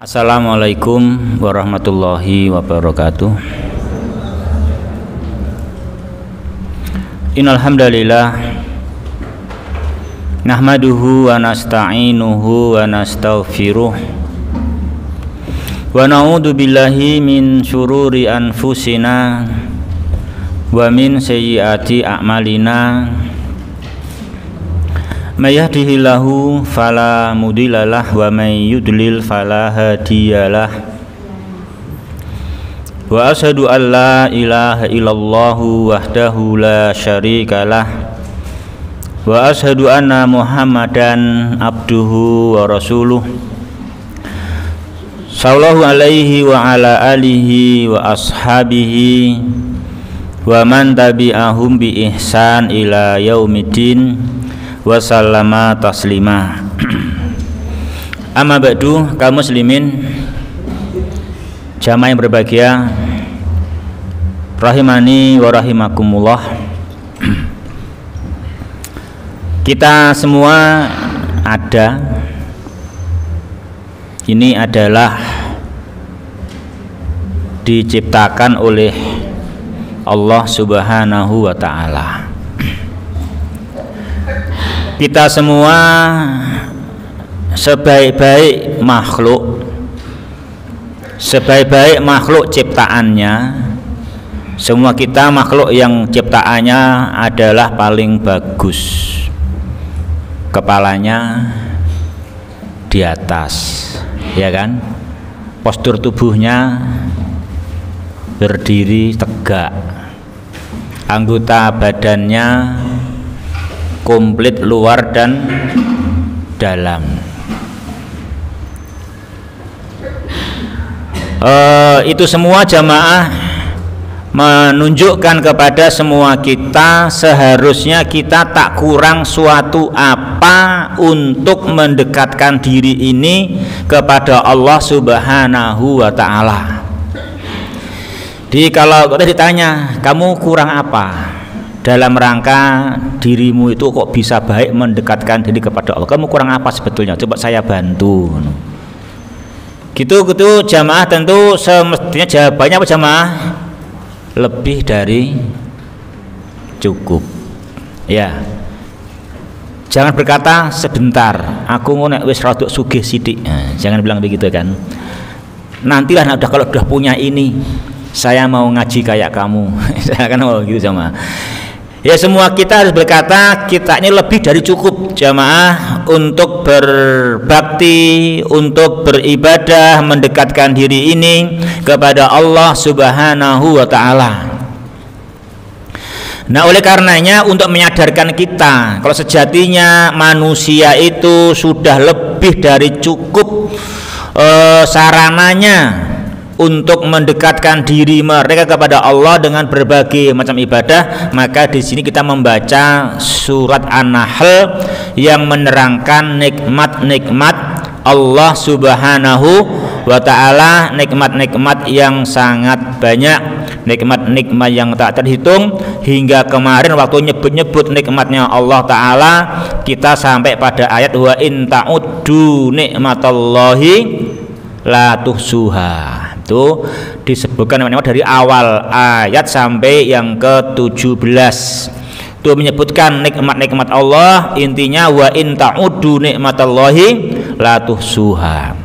Assalamualaikum warahmatullahi wabarakatuh. Innal hamdalillah nahmaduhu wa nasta'inuhu wa nastaghfiruh wa na'udzu billahi min syururi anfusina wa min sayyiati a'malina. May yahdihillahu fala mudhillalah wa may yudlil fala hadiyalah. Wa asyhadu an la ilaha illallah wahdahu la syarikalah wa asyhadu anna Muhammadan abduhu wa rasuluh sallallahu alaihi wa ala alihi wa ashabihi wa man tabi'ahum bi ihsan ila yaumiddin wa sallama taslima. Amma ba'du, kaum muslimin jamaah yang berbahagia rahimani wa rahimakumullah. Kita semua ada, ini adalah diciptakan oleh Allah Subhanahu wa ta'ala. Kita semua sebaik-baik makhluk ciptaannya, semua kita makhluk yang ciptaannya adalah paling bagus. Kepalanya di atas, ya kan? Postur tubuhnya berdiri tegak. Anggota badannya komplit luar dan dalam. Itu semua jamaah menunjukkan kepada semua kita seharusnya kita tak kurang suatu apa untuk mendekatkan diri ini kepada Allah Subhanahu wa ta'ala. Jadi kalau kita ditanya kamu kurang apa dalam rangka dirimu itu kok bisa baik mendekatkan diri kepada Allah, kamu kurang apa sebetulnya, coba saya bantu gitu jamaah. Tentu semestinya jawabannya apa jamaah? Lebih dari cukup, ya. Jangan berkata sebentar aku ngono wis rada sugih sithik, jangan bilang begitu kan. Nantilah kalau udah punya ini saya mau ngaji kayak kamu. Saya kan mau gitu jamaah. Ya, semua kita harus berkata kita ini lebih dari cukup jamaah untuk berbakti, untuk beribadah, mendekatkan diri ini kepada Allah Subhanahu wa ta'ala. Nah, oleh karenanya untuk menyadarkan kita kalau sejatinya manusia itu sudah lebih dari cukup sarananya untuk mendekatkan diri mereka kepada Allah dengan berbagai macam ibadah, maka di sini kita membaca surat An-Nahl yang menerangkan nikmat-nikmat Allah Subhanahu wa ta'ala, nikmat-nikmat yang sangat banyak, nikmat-nikmat yang tak terhitung. Hingga kemarin waktu nyebut-nyebut nikmatnya Allah ta'ala kita sampai pada ayat wa in ta'uddu nikmatallahi la tuhsuha. Itu disebutkan nikmat dari awal ayat sampai yang ke-17. Itu menyebutkan nikmat-nikmat Allah, intinya wa in ta'uddu nikmatallahi la tuhsuha.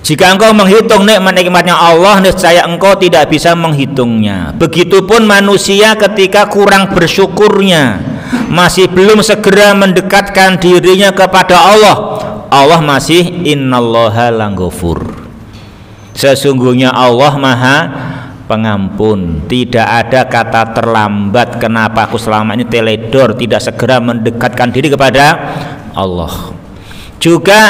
Jika engkau menghitung nikmat-nikmatnya Allah, niscaya engkau tidak bisa menghitungnya. Begitupun manusia ketika kurang bersyukurnya, masih belum segera mendekatkan dirinya kepada Allah, Allah masih innallaha langhafur. Sesungguhnya Allah Maha Pengampun. Tidak ada kata terlambat. Kenapa aku selama ini teledor, tidak segera mendekatkan diri kepada Allah. Juga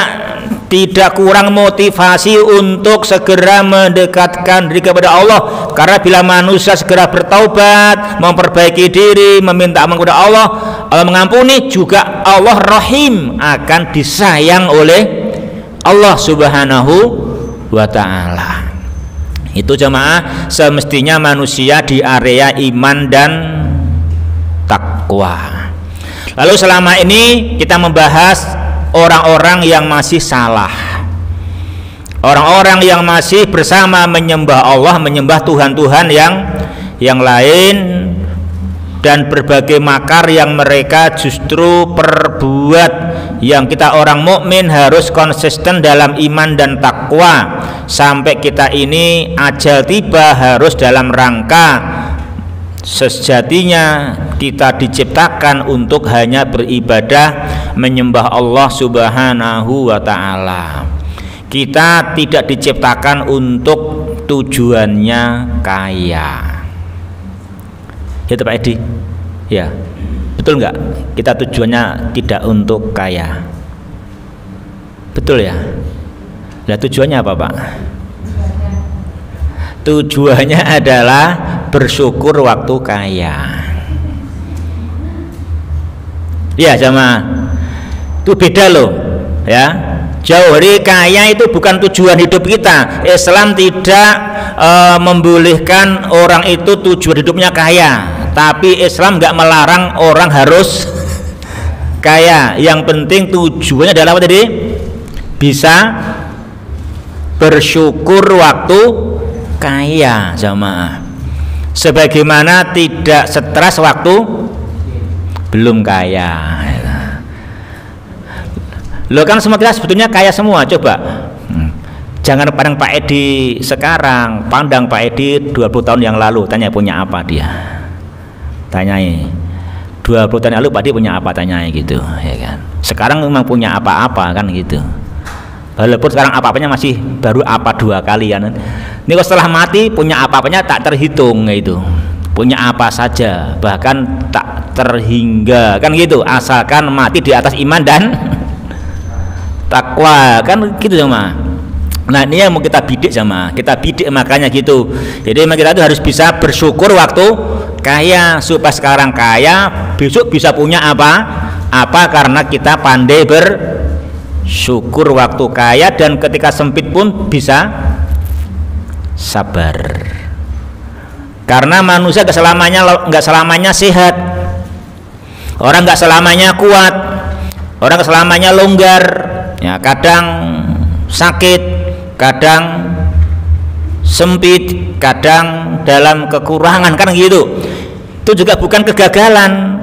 tidak kurang motivasi untuk segera mendekatkan diri kepada Allah. Karena bila manusia segera bertaubat, memperbaiki diri, meminta ampun kepada Allah, Allah mengampuni. Juga Allah Rahim, akan disayang oleh Allah Subhanahu wa ta'ala. Itu jamaah semestinya manusia di area iman dan takwa. Lalu selama ini kita membahas orang-orang yang masih salah. Orang-orang yang masih bersama menyembah Allah, menyembah Tuhan-Tuhan yang lain, dan berbagai makar yang mereka justru perbuat, yang kita orang mukmin harus konsisten dalam iman dan takwa sampai kita ini ajal tiba, harus dalam rangka sejatinya kita diciptakan untuk hanya beribadah menyembah Allah Subhanahu wa ta'ala. Kita tidak diciptakan untuk tujuannya kaya. Itu Pak Edi, ya betul nggak? Kita tujuannya tidak untuk kaya, betul ya? Nah tujuannya apa Pak? Tujuannya adalah bersyukur waktu kaya. Ya jamaah, itu beda loh, ya. Jauh dari kaya itu bukan tujuan hidup kita. Islam tidak membolehkan orang itu tujuan hidupnya kaya, tapi Islam nggak melarang orang harus kaya. Yang penting tujuannya adalah apa tadi? Bisa bersyukur waktu kaya, jamaah. Sebagaimana tidak stres waktu belum kaya. Lo kan semua kita sebetulnya kaya semua. Coba jangan pandang Pak Edi sekarang, pandang Pak Edi 20 tahun yang lalu, tanya punya apa dia, tanyai 20 tahun yang lalu Pak Edi punya apa, tanyai gitu ya kan. Sekarang memang punya apa-apa kan gitu, walaupun sekarang apa-apanya masih baru apa 2 kali kan. Ini kalau setelah mati punya apa-apanya tak terhitung gitu, punya apa saja bahkan tak terhingga kan gitu, asalkan mati di atas iman dan takwa kan gitu sama. Nah ini yang mau kita bidik sama, kita bidik makanya gitu. Jadi kita itu harus bisa bersyukur waktu kaya, supaya sekarang kaya besok bisa punya apa karena kita pandai bersyukur waktu kaya, dan ketika sempit pun bisa sabar. Karena manusia nggak selamanya sehat, orang nggak selamanya kuat, orang nggak selamanya longgar. Ya, kadang sakit, kadang sempit, kadang dalam kekurangan kan gitu. Itu juga bukan kegagalan.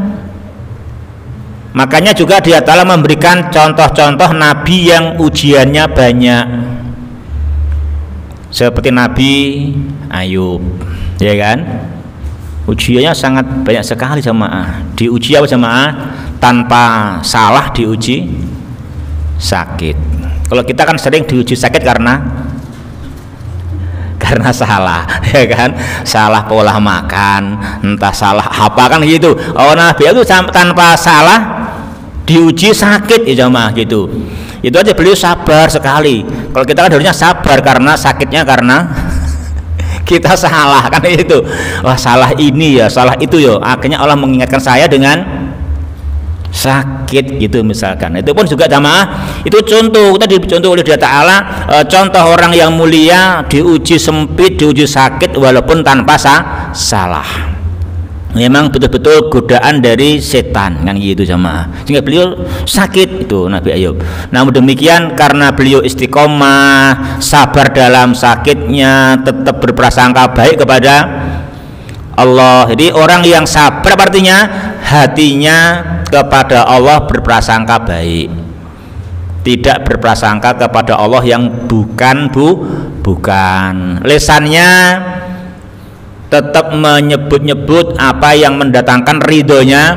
Makanya juga Dia Ta'ala memberikan contoh-contoh nabi yang ujiannya banyak. Seperti Nabi Ayub, ya kan? Ujiannya sangat banyak sekali jamaah. Diuji apa jamaah? Tanpa salah diuji sakit. Kalau kita kan sering diuji sakit karena salah, ya kan? Salah pola makan, entah salah apa kan gitu. Oh Nabi itu tanpa salah diuji sakit ya jamaah gitu. Itu aja beliau sabar sekali. Kalau kita kan harusnya sabar karena sakitnya karena kita salah kan itu. Wah salah ini ya, salah itu ya. Akhirnya Allah mengingatkan saya dengan sakit gitu misalkan. Itu pun juga jamaah, itu contoh, tadi contoh oleh Dia Ta'ala, contoh orang yang mulia diuji sempit, diuji sakit walaupun tanpa salah. Memang betul-betul godaan dari setan kan gitu jamaah, sehingga beliau sakit itu Nabi Ayub. Namun demikian karena beliau istiqomah, sabar dalam sakitnya, tetap berprasangka baik kepada Allah. Jadi orang yang sabar artinya hatinya kepada Allah berprasangka baik, tidak berprasangka kepada Allah yang bukan. Lisannya tetap menyebut-nyebut apa yang mendatangkan ridhonya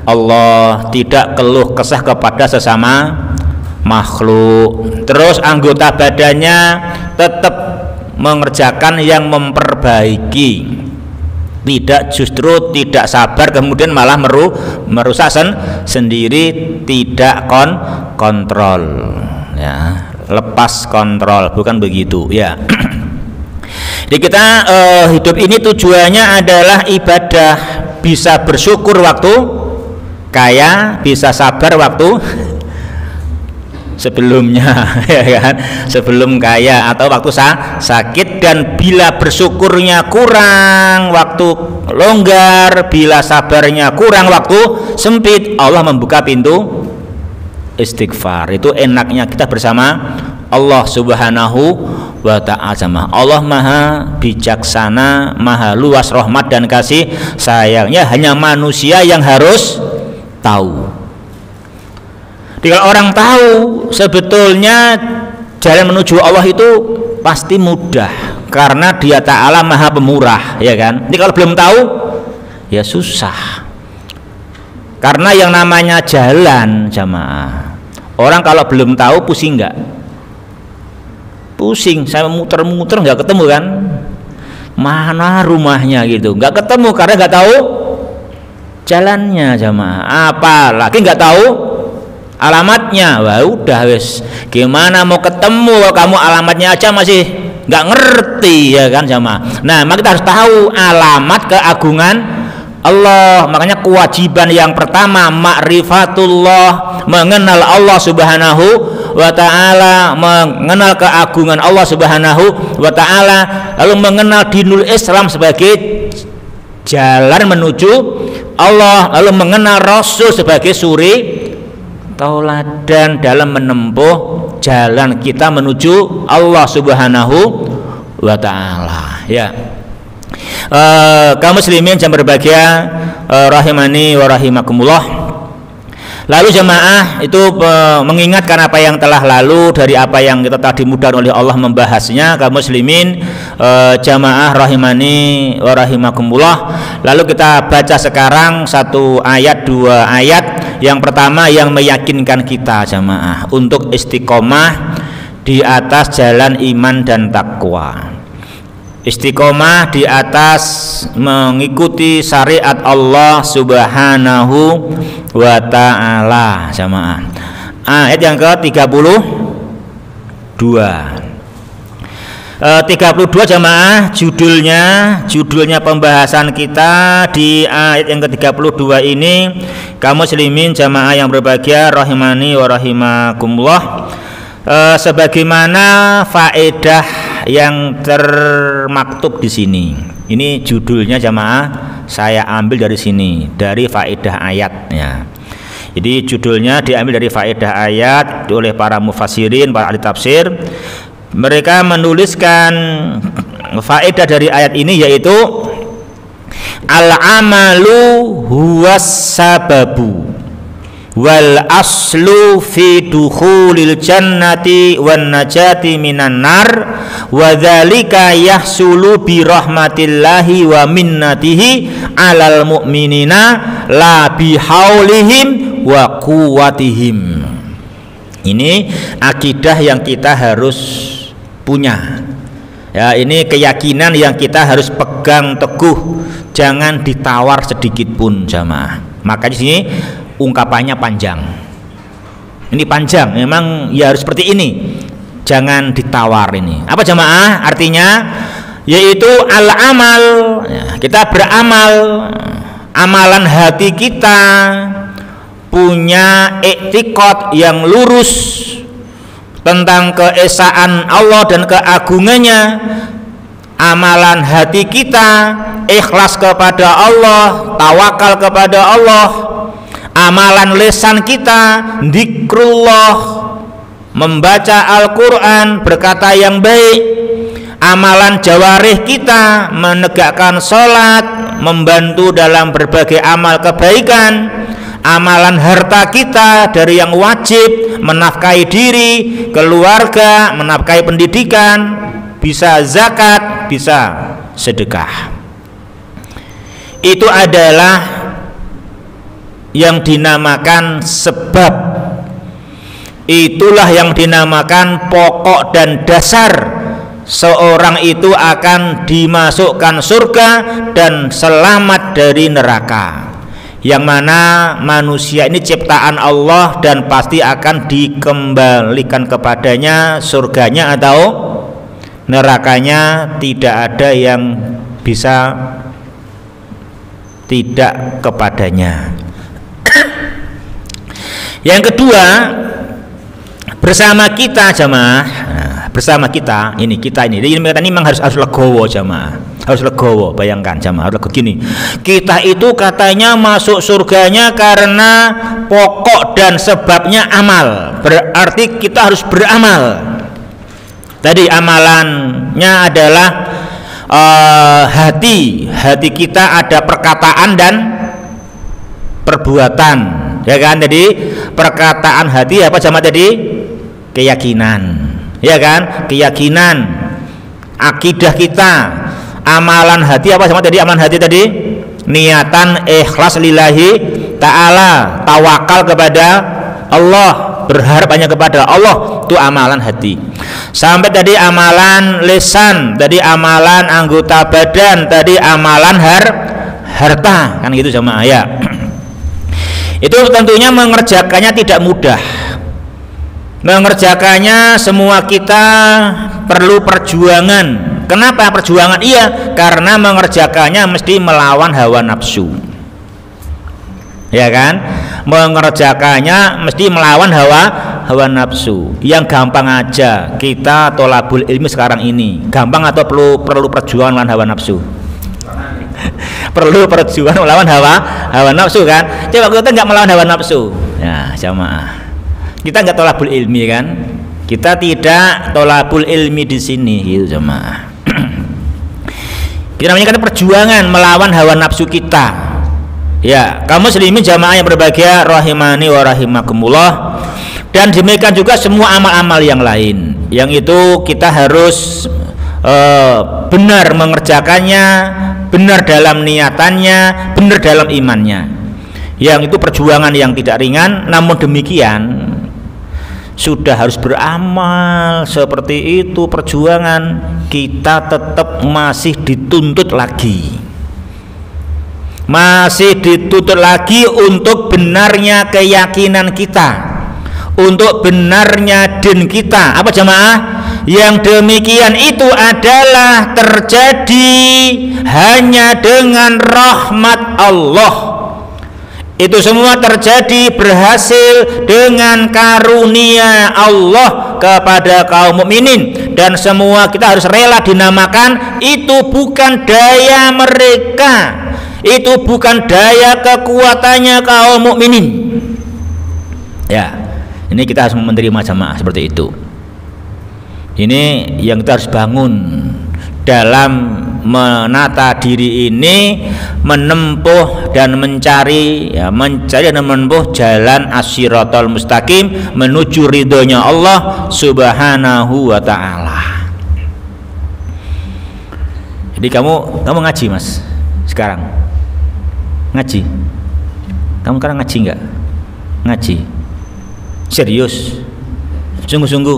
Allah, tidak keluh kesah kepada sesama makhluk. Terus anggota badannya tetap mengerjakan yang memperbaiki, justru tidak sabar kemudian malah merusak sendiri, tidak kontrol ya, lepas kontrol, bukan begitu ya. Jadi kita hidup ini tujuannya adalah ibadah, bisa bersyukur waktu kaya, bisa sabar waktu sebelumnya ya kan, sebelum kaya atau waktu sakit. Dan bila bersyukurnya kurang waktu longgar, bila sabarnya kurang waktu sempit, Allah membuka pintu istighfar. Itu enaknya kita bersama Allah Subhanahu wa ta'ala. Allah maha bijaksana, maha luas rahmat dan kasih sayangnya, hanya manusia yang harus tahu. Kalau orang tahu sebetulnya jalan menuju Allah itu pasti mudah, karena Dia Ta'ala maha pemurah, ya kan. Jadi kalau belum tahu ya susah, karena yang namanya jalan jamaah, orang kalau belum tahu pusing nggak? Pusing, saya muter-muter nggak ketemu kan, mana rumahnya gitu, nggak ketemu karena nggak tahu jalannya jamaah, apalagi nggak tahu alamatnya. Wah udah wes, gimana mau ketemu kamu alamatnya aja masih nggak ngerti, ya kan jamaah. Nah maka kita harus tahu alamat keagungan Allah. Makanya kewajiban yang pertama ma'rifatullah, mengenal Allah Subhanahu wa ta'ala, mengenal keagungan Allah Subhanahu wa ta'ala, lalu mengenal dinul Islam sebagai jalan menuju Allah, lalu mengenal Rasul sebagai suri tauladan dalam menempuh jalan kita menuju Allah Subhanahu wa ta'ala, ya. Kaum muslimin yang berbahagia, rahimani wa rahimakumullah. Lalu jamaah itu mengingatkan apa yang telah lalu dari apa yang kita telah dimudahkan oleh Allah membahasnya. Kaum muslimin, jamaah rahimani wa rahimakumullah. Lalu kita baca sekarang satu ayat, dua ayat. Yang pertama yang meyakinkan kita jamaah untuk istiqomah di atas jalan iman dan takwa, istiqomah di atas mengikuti syariat Allah Subhanahu wa ta'ala jamaah. Ayat yang ke-32 32 jamaah, judulnya pembahasan kita di ayat yang ke-32 ini. Kaum muslimin jamaah yang berbahagia rahimani wa rahimakumullah, sebagaimana faedah yang termaktub di sini. Ini judulnya jamaah, saya ambil dari sini, dari faedah ayatnya. Jadi judulnya diambil dari faedah ayat oleh para mufassirin, para ahli tafsir. Mereka menuliskan faedah dari ayat ini, yaitu al-amalu huwas sababu wal aslu fi dukhulil jannati wan najati minan nar wa dzalika yahsulu bi rahmatillahi wa minnatihi alal mu'minina la bi haulihim wa quwwatihim. Ini akidah yang kita harus punya, ya. Ini keyakinan yang kita harus pegang teguh, jangan ditawar sedikit pun jamaah. Maka di sini ungkapannya panjang. Ini panjang, memang ya harus seperti ini. Jangan ditawar ini. Apa jamaah? Artinya yaitu al-amal, ya, kita beramal, amalan hati kita punya i'tiqad yang lurus tentang keesaan Allah dan keagungannya. Amalan hati kita ikhlas kepada Allah, tawakal kepada Allah. Amalan lisan kita zikrullah, membaca Al-Quran, berkata yang baik. Amalan jawarih kita menegakkan sholat, membantu dalam berbagai amal kebaikan. Amalan harta kita dari yang wajib, menafkahi diri, keluarga, menafkahi pendidikan, bisa zakat, bisa sedekah. Itu adalah yang dinamakan sebab. Itulah yang dinamakan pokok dan dasar seorang itu akan dimasukkan surga dan selamat dari neraka. Yang mana manusia ini ciptaan Allah dan pasti akan dikembalikan kepadanya, surganya atau nerakanya tidak ada yang bisa tidak kepadanya. Yang kedua, bersama kita jamaah, bersama kita ini jadi ini memang harus legowo jamaah, harus legowo. Bayangkan jamaah, harus gini, kita itu katanya masuk surganya karena pokok dan sebabnya amal, berarti kita harus beramal. Tadi amalannya adalah hati kita ada perkataan dan perbuatan, ya kan? Jadi perkataan hati apa sama tadi? Keyakinan, ya kan? Keyakinan, akidah kita. Amalan hati apa sama tadi? Amalan hati tadi niatan ikhlas lillahi ta'ala, tawakal kepada Allah, berharap hanya kepada Allah, itu amalan hati. Sampai tadi amalan lisan, tadi amalan anggota badan, tadi amalan harta, kan gitu jamaah ya. Itu tentunya mengerjakannya tidak mudah. Mengerjakannya semua kita perlu perjuangan. Kenapa perjuangan? Iya, karena mengerjakannya mesti melawan hawa nafsu. Ya kan? Mengerjakannya mesti melawan hawa nafsu. Yang gampang aja kita tolabul ilmi sekarang ini. Gampang atau perlu perjuangan melawan hawa nafsu? Perlu perjuangan melawan hawa nafsu kan? Coba kita nggak melawan hawa nafsu. Ya, jamaah. Kita nggak tolabul ilmi kan? Kita tidak tolabul ilmi di sini, gitu jamaah. Kita namanya kan perjuangan melawan hawa nafsu kita. Ya, kamu muslimin jamaah yang berbahagia rahimani wa rahimakumullah. Dan demikian juga semua amal-amal yang lain. Yang itu kita harus benar mengerjakannya, benar dalam niatannya, benar dalam imannya. Yang itu perjuangan yang tidak ringan, namun demikian sudah harus beramal seperti itu perjuangan, kita tetap masih dituntut lagi. Masih dituntut lagi untuk benarnya keyakinan kita, untuk benarnya din kita. Apa jamaah? Yang demikian itu adalah terjadi hanya dengan rahmat Allah. Itu semua terjadi berhasil dengan karunia Allah kepada kaum mukminin, dan semua kita harus rela dinamakan itu bukan daya mereka, itu bukan daya kekuatannya kaum mukminin. Ya, ini kita harus menerima jamaah seperti itu. Ini yang kita harus bangun dalam menata diri ini, menempuh dan mencari dan menempuh jalan as-siratal mustaqim menuju ridhonya Allah Subhanahu wa ta'ala. Jadi kamu ngaji mas sekarang? Ngaji? Kamu sekarang ngaji enggak? Ngaji? Serius? Sungguh-sungguh?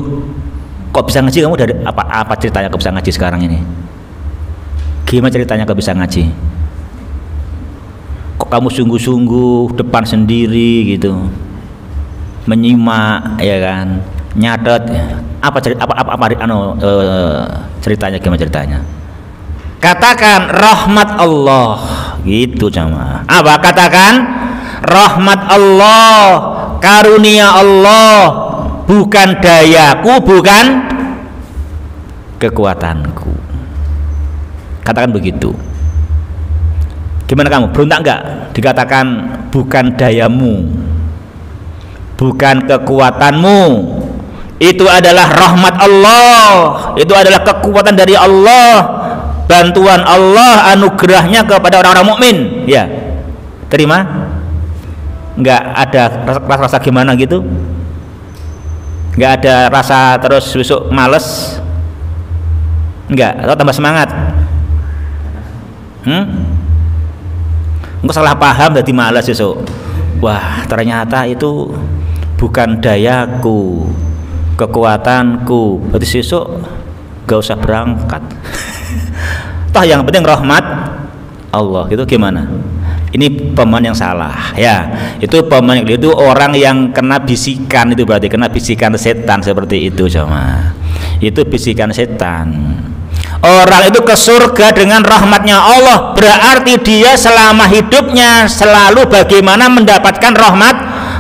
Kok bisa ngaji kamu? Dari apa ceritanya kok bisa ngaji sekarang ini? Gimana ceritanya kok bisa ngaji? Kok kamu sungguh-sungguh depan sendiri gitu, menyimak, ya kan, nyatet. Ceritanya gimana ceritanya? Katakan rahmat Allah, gitu jamaah. Apa katakan? Rahmat Allah, karunia Allah, bukan dayaku, bukan kekuatanku. Katakan begitu. Gimana kamu? Berontak enggak? Dikatakan bukan dayamu, bukan kekuatanmu. Itu adalah rahmat Allah. Itu adalah kekuatan dari Allah, bantuan Allah, anugerahnya kepada orang-orang mukmin. Ya, terima? Enggak ada rasa gimana gitu? Enggak ada rasa terus besok males? Enggak? Atau tambah semangat? Engkau salah paham jadi malas besok. Wah, ternyata itu bukan dayaku, kekuatanku, berarti besok gak usah berangkat. Toh yang penting rahmat Allah. Itu gimana? Ini pemahaman yang salah ya. Itu pemahaman itu orang yang kena bisikan, itu berarti kena bisikan setan seperti itu jemaah. Itu bisikan setan. Orang itu ke surga dengan rahmatnya Allah, berarti dia selama hidupnya selalu bagaimana mendapatkan rahmat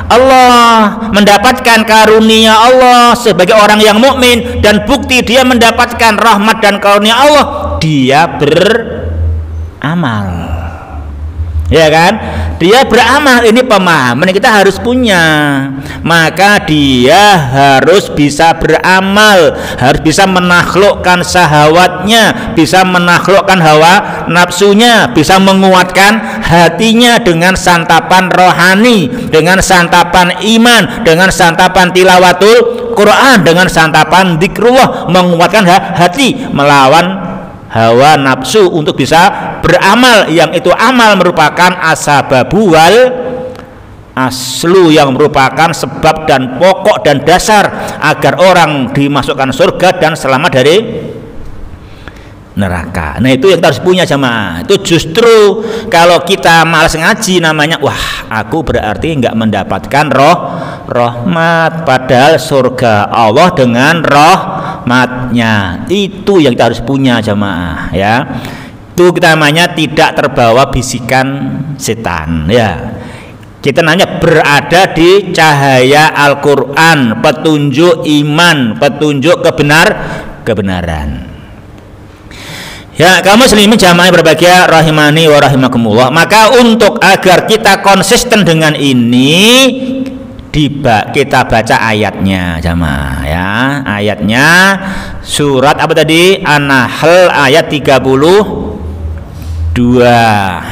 Allah, mendapatkan karunia Allah sebagai orang yang mukmin. Dan bukti dia mendapatkan rahmat dan karunia Allah, dia beramal. Ya kan? Dia beramal, ini pemahaman yang kita harus punya. Maka dia harus bisa beramal, harus bisa menaklukkan syahwatnya, bisa menaklukkan hawa nafsunya, bisa menguatkan hatinya dengan santapan rohani, dengan santapan iman, dengan santapan tilawatul Quran, dengan santapan zikrullah, menguatkan hati melawan hawa nafsu untuk bisa beramal, yang itu amal merupakan asbabu wal aslu, yang merupakan sebab dan pokok dan dasar agar orang dimasukkan surga dan selamat dari neraka. Nah itu yang kita harus punya jamaah. Itu justru kalau kita malas ngaji namanya, wah aku berarti nggak mendapatkan rahmat, padahal surga Allah dengan rahmatnya. Itu yang kita harus punya jamaah ya. Itu kita namanya tidak terbawa bisikan setan ya. Kita namanya berada di cahaya Al-Quran, petunjuk iman, petunjuk kebenaran. Ya, kaum muslimin jamaah berbahagia rahimani wa rahimakumullah. Maka untuk agar kita konsisten dengan ini, kita baca ayatnya jamaah ya. Ayatnya surat apa tadi? An-Nahl ayat 32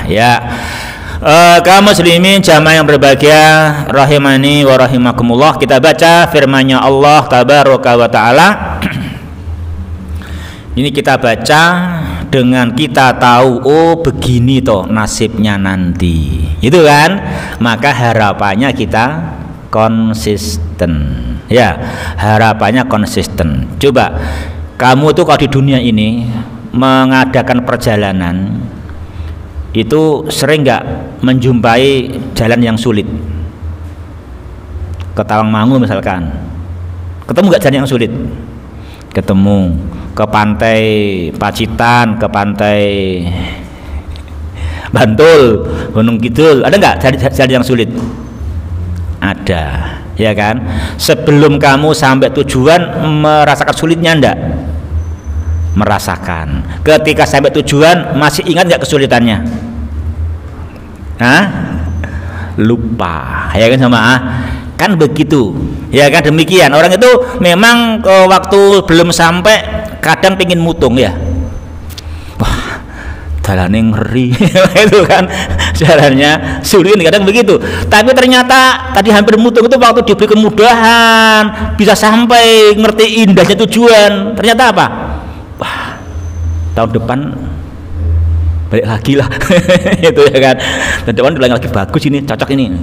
ya. Kaum muslimin jamaah yang berbahagia rahimani wa rahimakumullah, kita baca firman-Nya Allah tabaraka wa taala. Ini kita baca dengan kita tahu, oh begini toh nasibnya nanti, gitu kan? Maka harapannya kita konsisten, ya harapannya konsisten. Coba kamu tuh kalau di dunia ini mengadakan perjalanan, itu sering nggak menjumpai jalan yang sulit? Ke Tawangmangu misalkan, ketemu nggak jalan yang sulit? Ketemu. Ke pantai Pacitan, ke pantai Bantul, Gunung Kidul, ada nggak jalan yang sulit? Ada, ya kan? Sebelum kamu sampai tujuan merasakan sulitnya enggak? Merasakan. Ketika sampai tujuan masih ingat nggak kesulitannya? Hah? Lupa, ya kan sama? Kan begitu, ya kan? Demikian orang itu memang waktu belum sampai kadang pengen mutung ya, wah jalannya ngeri itu kan, jalannya sulit kadang begitu. Tapi ternyata tadi hampir mutung itu waktu diberi kemudahan bisa sampai ngerti indahnya tujuan, ternyata apa? Wah tahun depan balik lagi lah itu ya kan, dan depan lagi bagus ini, cocok ini.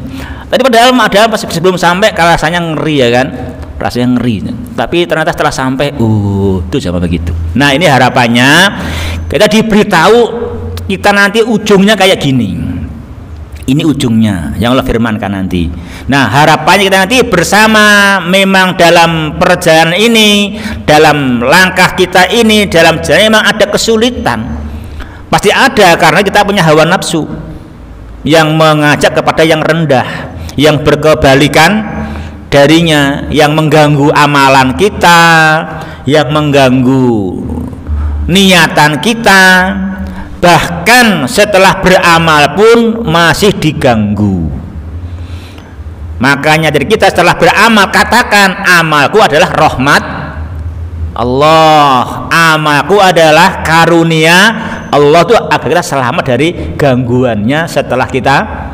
Tadi padahal ada pas sebelum sampai kalau rasanya ngeri ya kan, rasanya ngeri, tapi ternyata setelah sampai itu sama begitu. Nah ini harapannya kita diberitahu kita nanti ujungnya kayak gini, ini ujungnya yang Allah firmankan nanti. Nah harapannya kita nanti bersama memang dalam perjalanan ini, dalam langkah kita ini, dalam jalan memang ada kesulitan, pasti ada, karena kita punya hawa nafsu yang mengajak kepada yang rendah, yang berkebalikan darinya, yang mengganggu amalan kita, yang mengganggu niatan kita, bahkan setelah beramal pun masih diganggu. Makanya dari kita setelah beramal katakan, amalku adalah rahmat Allah, amalku adalah karunia Allah, tuh agar kita selamat dari gangguannya setelah kita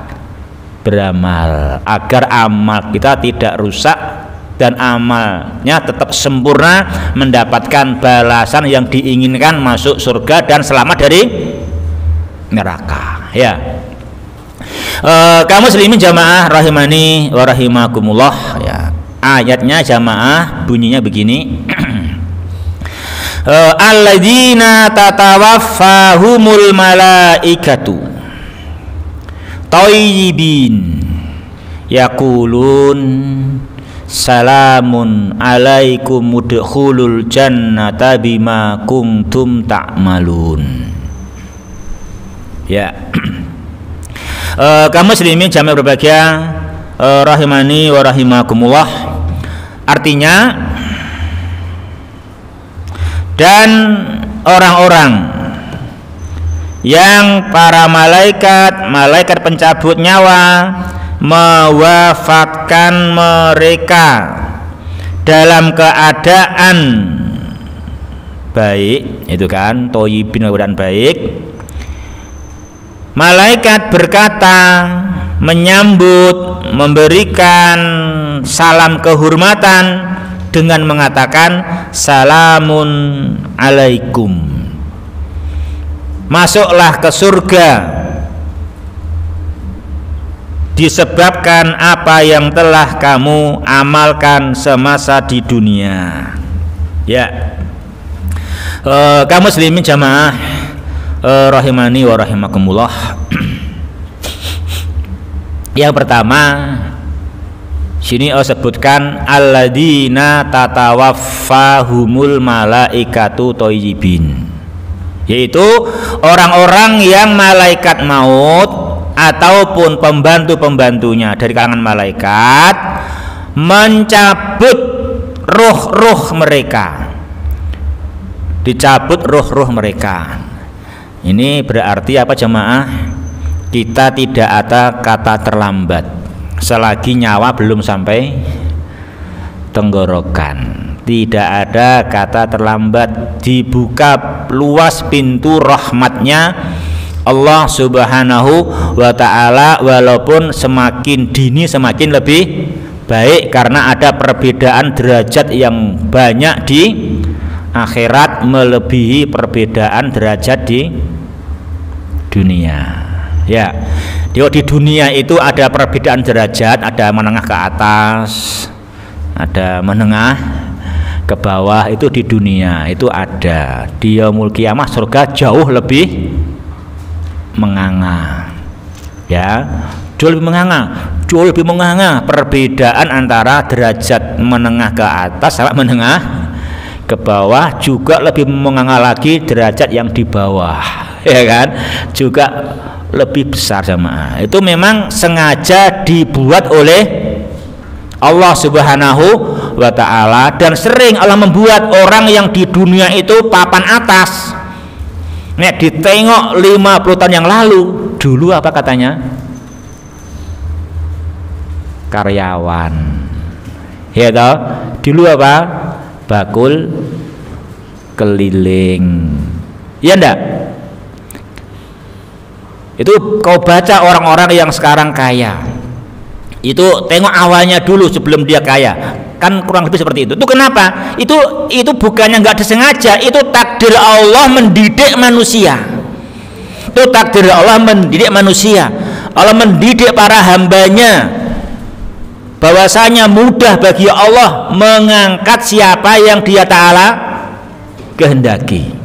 beramal, agar amal kita tidak rusak dan amalnya tetap sempurna, mendapatkan balasan yang diinginkan, masuk surga dan selamat dari neraka ya. Kamu muslimin jamaah rahimani wa rahimakumullah ya. Ayatnya jamaah bunyinya begini. Alladzina tatawaffahumul malaikatu thayyibin yaqulun salamun alaikum udkhulul jannata bima kuntum ta'malun ya. Kaum muslimin jamaah berbahagia rahimani wa rahimakumullah, artinya dan orang-orang yang para malaikat pencabut nyawa mewafatkan mereka dalam keadaan baik, itu kan thayyibin, keadaan baik. Malaikat berkata, menyambut, memberikan salam kehormatan dengan mengatakan salamun alaikum, masuklah ke surga disebabkan apa yang telah kamu amalkan semasa di dunia. Ya, kaum muslimin jamaah rahimani wa rahimakumullah. Yang pertama, sini sebutkan alladzina tatawaffahumul malaikatu thayyibin, yaitu orang-orang yang malaikat maut ataupun pembantu-pembantunya dari kalangan malaikat mencabut ruh-ruh mereka, dicabut ruh-ruh mereka. Ini berarti apa jemaah? Kita tidak ada kata terlambat selagi nyawa belum sampai tenggorokan. Tidak ada kata terlambat, dibuka luas pintu rahmatnya Allah Subhanahu wa ta'ala, walaupun semakin dini semakin lebih baik karena ada perbedaan derajat yang banyak di akhirat melebihi perbedaan derajat di dunia. Ya, di dunia itu ada perbedaan derajat, ada menengah ke atas, ada menengah ke bawah, itu di dunia itu ada. Di yaumul qiyamah surga jauh lebih menganga, ya, jauh lebih menganga perbedaan antara derajat menengah ke atas sama menengah ke bawah, juga lebih menganga lagi derajat yang di bawah, ya kan, juga lebih besar jamaah. Itu memang sengaja dibuat oleh Allah Subhanahu wa ta'ala, dan sering Allah membuat orang yang di dunia itu papan atas. Nek ditengok 50 tahun yang lalu, dulu apa katanya? Karyawan. Ya toh? Dulu apa? Bakul keliling. Iya ndak? Itu kau baca orang-orang yang sekarang kaya, itu tengok awalnya dulu sebelum dia kaya, kan kurang lebih seperti itu. Itu kenapa? Itu bukannya nggak disengaja, itu takdir Allah mendidik manusia. Itu takdir Allah mendidik manusia. Allah mendidik para hambanya bahwasanya mudah bagi Allah mengangkat siapa yang Dia Ta'ala kehendaki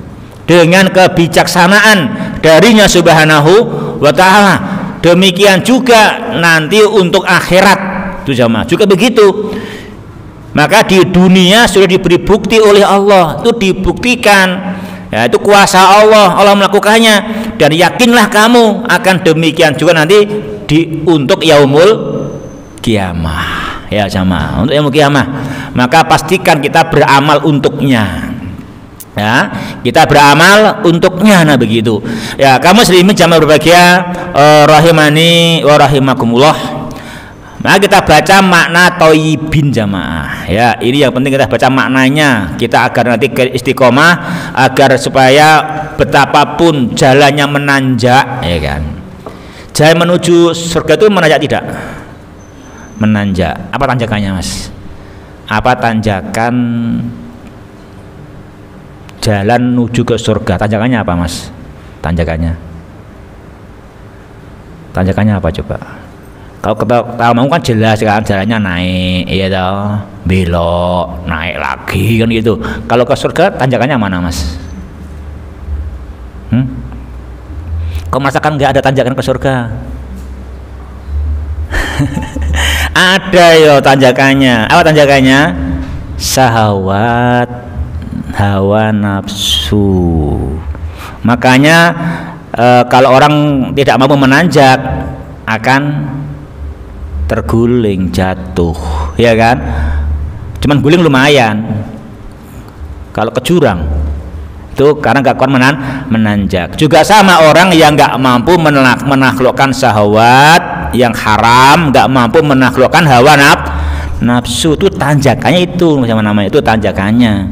dengan kebijaksanaan darinya Subhanahu wa ta'ala. Demikian juga nanti untuk akhirat itu jamaah juga begitu. Maka di dunia sudah diberi bukti oleh Allah, itu dibuktikan, ya, itu kuasa Allah melakukannya, dan yakinlah kamu akan demikian juga nanti untuk yaumul kiamah, ya jamaah, untuk yaumul kiamah. Maka pastikan kita beramal untuknya, ya, kita beramal untuknya. Nah begitu, ya, kamu muslimin jamaah berbahagia rahimani wa rahimakumullah. Nah kita baca makna thayyibin jamaah, ya, ini yang penting kita baca maknanya, kita agar nanti istiqomah, agar supaya betapapun jalannya menanjak, ya kan, jalan menuju surga itu menanjak tidak? Menanjak. Apa tanjakannya mas? Apa tanjakan jalan menuju ke surga? Tanjakannya apa mas? Tanjakannya apa coba? Kalau kita mau kan jelas kan, jalannya naik, iya toh, belok, naik lagi kan gitu. Kalau ke surga tanjakannya mana mas? Kau merasakan nggak ada tanjakan ke surga? Ada yo tanjakannya. Apa tanjakannya? Syahwat, hawa nafsu. Makanya kalau orang tidak mampu menanjak akan terguling, jatuh, ya kan? Cuman guling lumayan. Kalau ke jurang Itu karena nggak kuat menanjak. Juga sama orang yang nggak mampu menaklukkan syahwat yang haram, nggak mampu menaklukkan hawa nafsu, itu tanjakannya itu sama namanya, itu tanjakannya.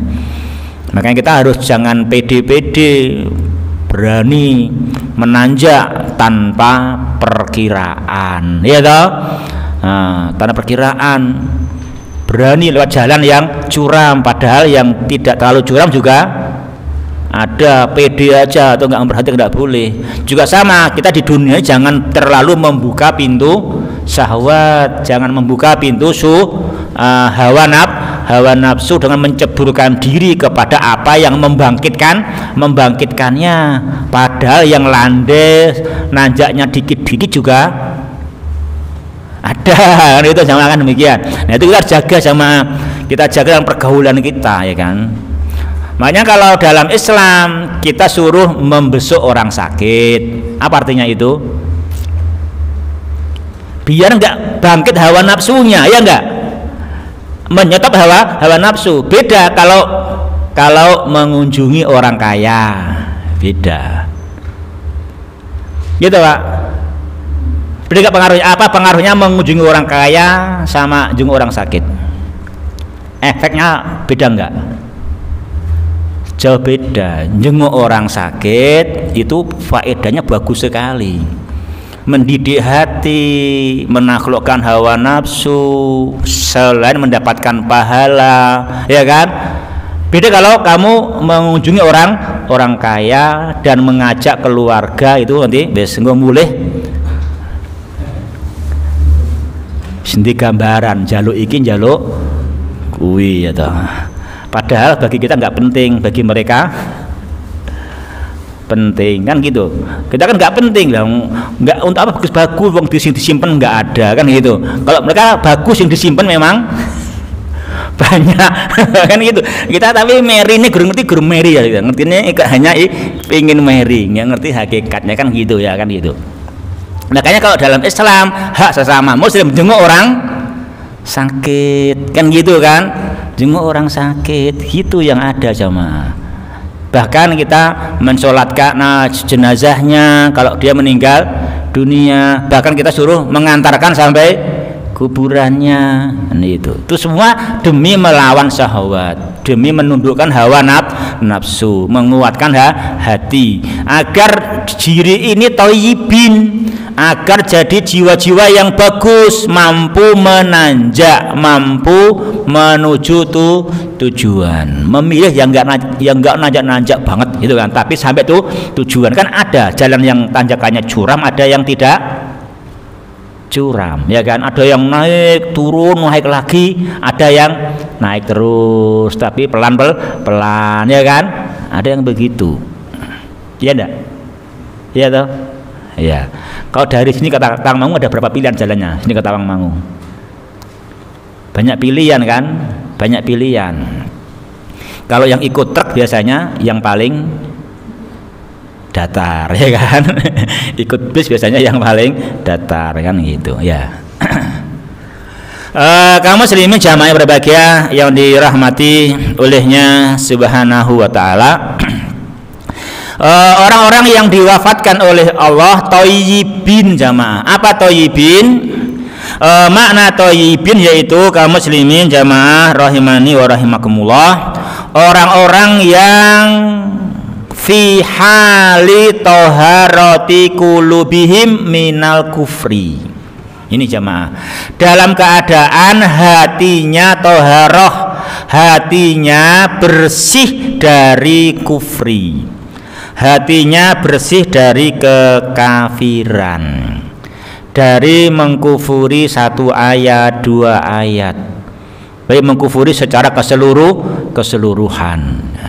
Makanya kita harus jangan pede-pede, berani menanjak tanpa perkiraan, ya toh? Tanpa perkiraan, berani lewat jalan yang curam, padahal yang tidak terlalu curam juga ada, pede aja atau nggak memperhatikan, nggak boleh. Juga sama, kita di dunia jangan terlalu membuka pintu syahwat, jangan membuka pintu hawa nafsu dengan menceburkan diri kepada apa yang membangkitkannya, padahal yang landai nanjaknya dikit-dikit juga ada, kan itu sama kan demikian. Nah itu kita harus jaga, kita jaga dalam pergaulan kita, ya kan. Makanya kalau dalam Islam kita suruh membesuk orang sakit, apa artinya itu? Biar enggak bangkit hawa nafsunya, ya enggak? Menyetop hawa nafsu. Beda kalau mengunjungi orang kaya, beda. Gitu Pak. Beda pengaruhnya, apa pengaruhnya mengunjungi orang kaya sama mengunjungi orang sakit? Efeknya beda enggak? Jauh beda. Jenguk orang sakit itu faedahnya bagus sekali, mendidik hati, menaklukkan hawa nafsu, selain mendapatkan pahala, ya kan. Beda kalau kamu mengunjungi orang kaya dan mengajak keluarga, itu nanti besok mulai sendi gambaran, jaluk iki jaluk kuwi, ya toh. Padahal bagi kita nggak penting, bagi mereka penting, kan gitu. Kita kan nggak penting lah, nggak untuk apa bagus-bagus, wong disimpan nggak ada, kan gitu. Kalau mereka bagus yang disimpan memang banyak, kan gitu. Kita tapi meri ini guru ngerti, guru meri ya, gitu. Ngerti ini hanya ingin meri, nggak ngerti hakikatnya, kan gitu ya, kan gitu. Makanya kalau dalam Islam hak sesama Muslim jenguk orang sakit, kan gitu kan. Jenguk orang sakit, itu yang ada jamaah. Bahkan kita mensolatkan jenazahnya kalau dia meninggal dunia, bahkan kita suruh mengantarkan sampai kuburannya. Itu semua demi melawan syahwat, demi menundukkan hawa nafsu, menguatkan hati agar diri ini thayyibin, agar jadi jiwa-jiwa yang bagus, mampu menanjak, mampu menuju tujuan, memilih yang enggak nanjak banget gitu kan, tapi sampai tujuan. Kan ada jalan yang tanjakannya curam, ada yang tidak curam, ya kan. Ada yang naik turun naik lagi, ada yang naik terus tapi pelan, ya kan. Ada yang begitu, ya enggak? Ya toh. Ya, kalau dari sini ke Tawangmangu ada berapa pilihan jalannya? Sini ke Tawangmangu banyak pilihan kan, banyak pilihan. Kalau yang ikut truk biasanya yang paling datar, ya kan. Ikut bis biasanya yang paling datar, kan gitu ya. Kamu muslimin jamaah berbahagia yang dirahmati olehnya Subhanahu wa ta'ala. Orang-orang yang diwafatkan oleh Allah thayyibin jamaah. Apa thayyibin? Makna thayyibin yaitu kaum muslimin jamaah rahimani wa rahimakumullah, orang-orang yang fi hali taharati qulubihim minal kufri. Ini jamaah, dalam keadaan hatinya taharah, hatinya bersih dari kufri, hatinya bersih dari kekafiran, dari mengkufuri satu ayat, dua ayat, baik mengkufuri secara keseluruhan,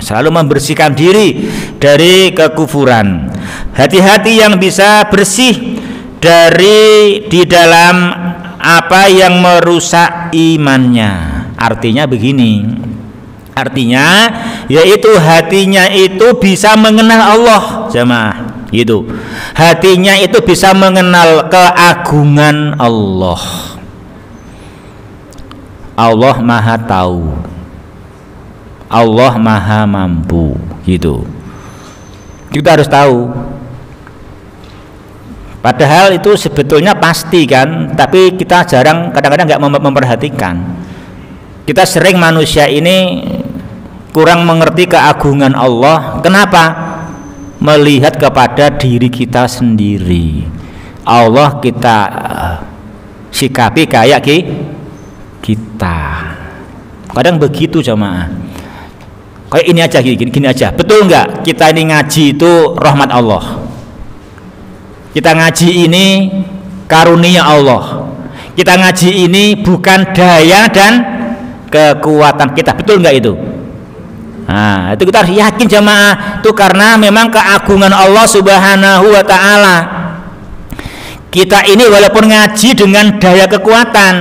selalu membersihkan diri dari kekufuran. Hati-hati yang bisa bersih dari di dalam apa yang merusak imannya. Artinya begini, artinya yaitu hatinya itu bisa mengenal Allah jemaah, gitu. Hatinya itu bisa mengenal keagungan Allah. Allah Maha Tahu, Allah Maha Mampu, gitu. Kita harus tahu. Padahal itu sebetulnya pasti kan, tapi kita jarang, kadang-kadang nggak memperhatikan. Kita sering manusia ini kurang mengerti keagungan Allah. Kenapa? Melihat kepada diri kita sendiri. Allah kita sikapi kayak kita. Kadang begitu jamaah. Kayak ini aja, gini aja. Betul nggak? Kita ini ngaji itu rahmat Allah. Kita ngaji ini karunia Allah. Kita ngaji ini bukan daya dan kekuatan kita. Betul nggak itu? Nah, itu kita harus yakin jamaah. Itu karena memang keagungan Allah Subhanahu wa ta'ala. Kita ini walaupun ngaji dengan daya kekuatan,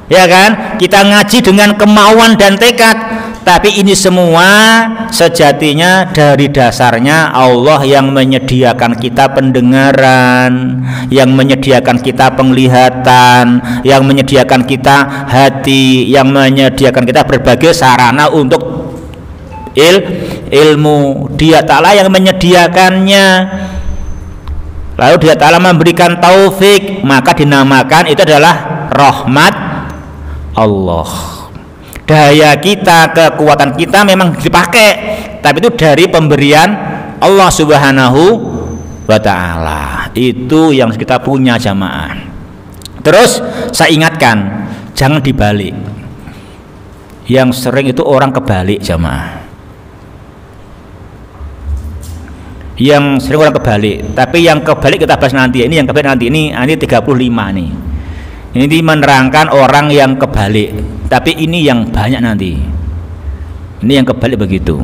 ya kan? Kita ngaji dengan kemauan dan tekad, tapi ini semua sejatinya dari dasarnya Allah yang menyediakan kita pendengaran, yang menyediakan kita penglihatan, yang menyediakan kita hati, yang menyediakan kita berbagai sarana untuk ilmu. Dia Ta'ala yang menyediakannya, lalu Dia Ta'ala memberikan taufik, maka dinamakan itu adalah rahmat Allah. Daya kita, kekuatan kita memang dipakai, tapi itu dari pemberian Allah Subhanahu wa ta'ala. Itu yang kita punya jamaah. Terus saya ingatkan, jangan dibalik. Yang sering itu orang kebalik jamaah. Yang sering orang kebalik, tapi yang kebalik kita bahas nanti. Ini yang kebalik nanti, ini 35 nih. Ini menerangkan orang yang kebalik, tapi ini yang banyak nanti. Ini yang kebalik begitu.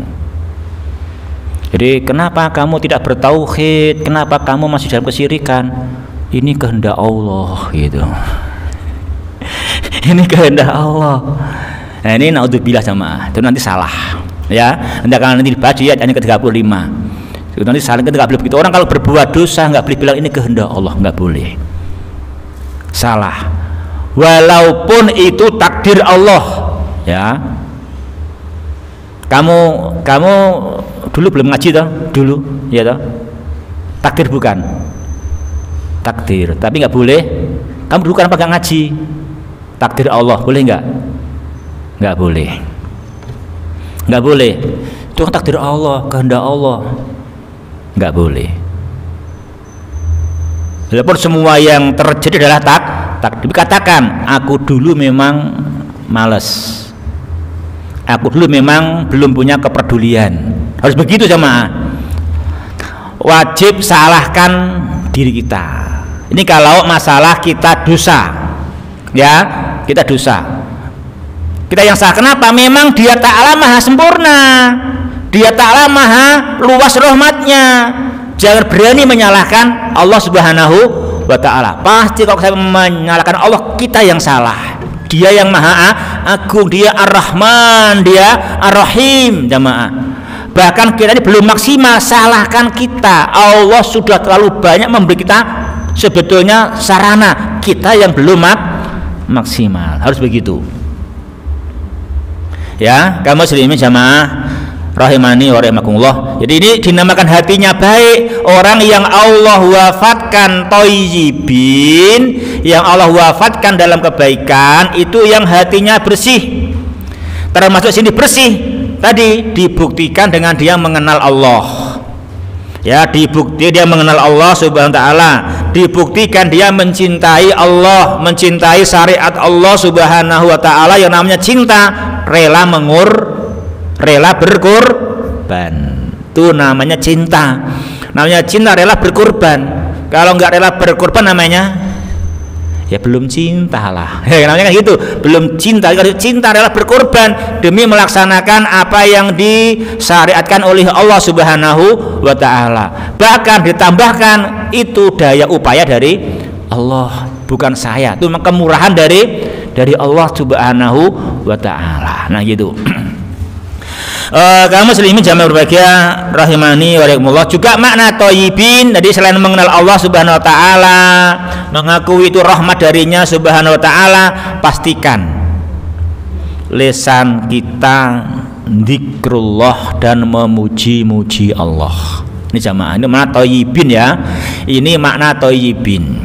Jadi kenapa kamu tidak bertauhid? Kenapa kamu masih dalam kesyirikan? Ini kehendak Allah gitu. Ini kehendak Allah. Nah ini naudzubillah jamaah. Itu nanti salah. Ya, nanti dibaca ayat ke-35. Nanti saling nggak boleh begitu. Orang kalau berbuat dosa nggak boleh bilang ini kehendak Allah, nggak boleh. Salah. Walaupun itu takdir Allah, ya. Kamu dulu belum ngaji toh? Dulu, ya toh? Takdir bukan? Takdir. Tapi nggak boleh. Kamu dulu kenapa nggak ngaji? Takdir Allah, boleh nggak? Nggak boleh. Nggak boleh. Itu kan takdir Allah, kehendak Allah. Nggak boleh. Walaupun semua yang terjadi adalah takdir. Katakan, aku dulu memang malas. Aku dulu memang belum punya kepedulian. Harus begitu jamaah. Wajib salahkan diri kita. Ini kalau masalah kita dosa, ya kita dosa. Kita yang salah. Kenapa? Memang Dia Ta'ala maha sempurna. Dia Ta'ala maha luas rahmatnya. Jangan berani menyalahkan Allah Subhanahu wa ta'ala. Pasti kalau saya menyalahkan Allah, kita yang salah. Dia yang maha agung, Dia Ar-Rahman, Dia Ar-Rahim jamaah. Bahkan kita ini belum maksimal, salahkan kita. Allah sudah terlalu banyak memberi kita sebetulnya sarana, kita yang belum maksimal. Harus begitu. Ya, kamu muslimin jamaah rahimani wa rahimakumullah. Jadi ini dinamakan hatinya baik. Orang yang Allah wafatkan thayyibin, yang Allah wafatkan dalam kebaikan, itu yang hatinya bersih. Termasuk sini bersih tadi dibuktikan dengan dia mengenal Allah. Ya, dibukti dia mengenal Allah Subhanahu wa taala, dibuktikan dia mencintai Allah, mencintai syariat Allah Subhanahu wa taala yang namanya cinta, rela berkorban. Itu namanya cinta. Namanya cinta rela berkorban. Kalau nggak rela berkorban namanya ya belum cinta lah. Namanya kan gitu, belum cinta. Kalau cinta rela berkorban demi melaksanakan apa yang disyariatkan oleh Allah Subhanahu wa taala. Bahkan ditambahkan itu daya upaya dari Allah, bukan saya. Itu kemurahan dari Allah Subhanahu wa taala. Nah gitu. Kaum muslimin jamaah berbahagia rahimani wa rahimakumullah. Juga makna thayyibin tadi selain mengenal Allah Subhanahu wa taala, mengakui itu rahmat darinya Subhanahu wa taala, pastikan lisan kita zikrullah dan memuji-muji Allah. Ini jamaah, ini makna thayyibin ya. Ini makna thayyibin.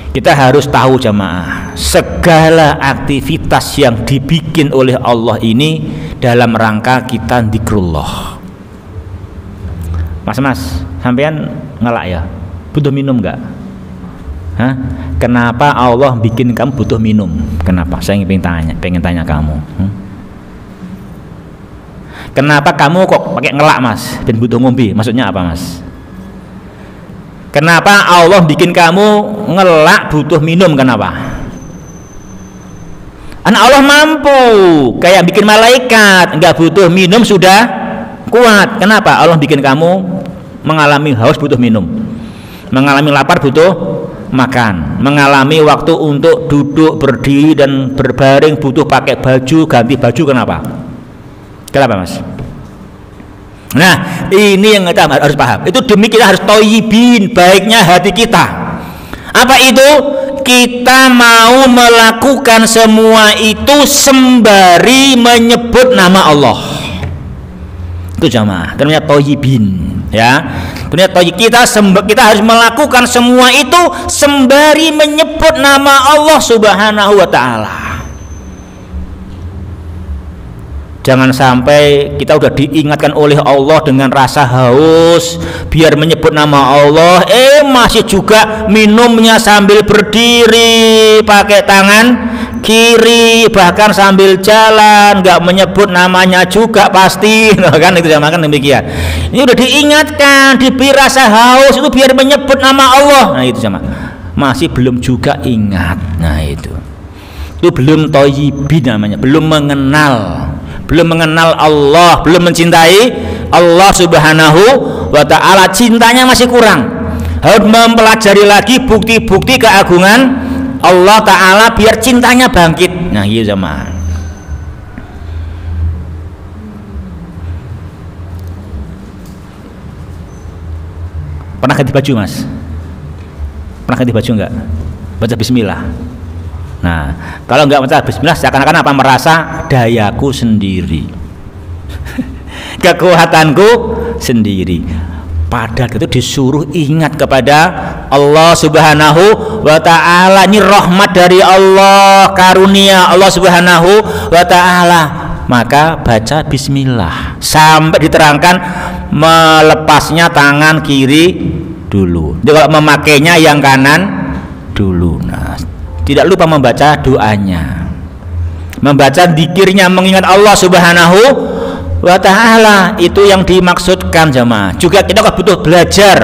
Kita harus tahu jamaah, segala aktivitas yang dibikin oleh Allah ini dalam rangka kita zikrullah. Mas, sampean ngelak ya? Butuh minum nggak? Hah? Kenapa Allah bikin kamu butuh minum? Kenapa? Saya pengen tanya kamu. Kenapa kamu kok pakai ngelak mas? Dan butuh ngombe? Maksudnya apa mas? Kenapa Allah bikin kamu ngelak butuh minum? Kenapa? Anak Allah mampu, kayak bikin malaikat, nggak butuh minum sudah kuat. Kenapa? Allah bikin kamu mengalami haus butuh minum, mengalami lapar butuh makan, mengalami waktu untuk duduk, berdiri dan berbaring butuh pakai baju, ganti baju. Kenapa mas? Nah ini yang kita harus paham. Itu demi kita harus thayyibin, baiknya hati kita. Apa itu? Kita mau melakukan semua itu sembari menyebut nama Allah. Itu jamaah, namanya thayyibin ya. Ternyata kita harus melakukan semua itu sembari menyebut nama Allah Subhanahu wa taala. Jangan sampai kita udah diingatkan oleh Allah dengan rasa haus, biar menyebut nama Allah, masih juga minumnya sambil berdiri pakai tangan kiri, bahkan sambil jalan, nggak menyebut namanya juga pasti, kan itu kan demikian. Ini udah diingatkan, diberi rasa haus itu biar menyebut nama Allah. Nah itu sama, masih belum juga ingat. Nah itu belum thayyibin namanya, belum mengenal Allah, belum mencintai Allah Subhanahu wa ta'ala. Cintanya masih kurang, harus mempelajari lagi bukti-bukti keagungan Allah ta'ala biar cintanya bangkit. Nah iya sama. Pernah ganti baju mas? Pernah ganti baju enggak? Baca bismillah. Nah, kalau enggak baca bismillah seakan-akan apa? Merasa dayaku sendiri, kekuatanku sendiri. Padahal itu disuruh ingat kepada Allah Subhanahu wa ta'ala. Ini rahmat dari Allah, karunia Allah Subhanahu wa ta'ala. Maka baca bismillah sampai diterangkan melepasnya tangan kiri dulu. Jadi kalau memakainya yang kanan dulu. Nah, tidak lupa membaca doanya, membaca zikirnya, mengingat Allah Subhanahu wa ta'ala. Itu yang dimaksudkan jamaah. Juga kita butuh belajar